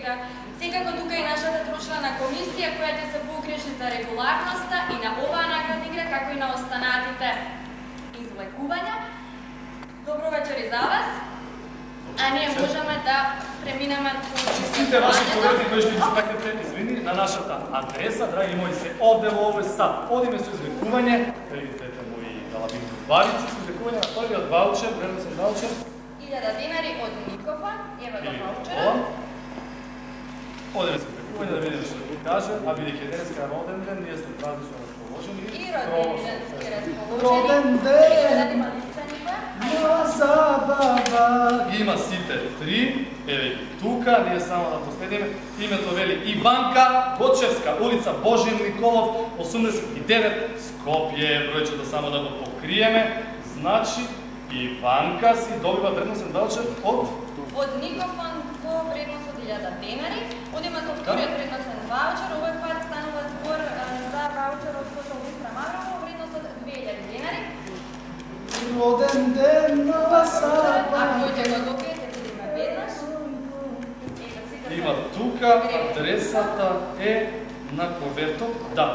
игра. Секако тука и нашата трочлана комисија која ќе се погрижи за регуларноста и на оваа наградна игра, како и на останатите извлекувања. Добро вечер и за вас. А ние можеме да преминеме до сите ваши колеги кои што ги спакате, извини, на нашата адреса, драги мои, се овде во овој сат. Одиме со извлекување, видите мои далабинки барици, со извлекување на првиот ваучер, вредносен ваучер. 1000 динари од Никофон, ева го ваучерот. Одиме со извлекување да видиме што ќе каже, а бидејќи денеска е роден ден, ние сме традиционно расположени. И роденденски расположени. Роден ден! Забава! Има сите три, еве ги тука, ние само да последиме. Името вели Иванка Гочевска, улица Божи Николов, 89, Скопје. Бројчето само да го покриеме. Значи, Иванка си добива вредносен ваучер од Никофон во вредност од 1000 денари. Одиме со вториот вредносен ваучер. Овој пат станува збор за ваучерот со Силвестра Маврова во вредност од 2000 денари. Роден ден на Саба. Ако ќе го добиете, видиме веднаш. Има тука, адресата е на ковертот, да.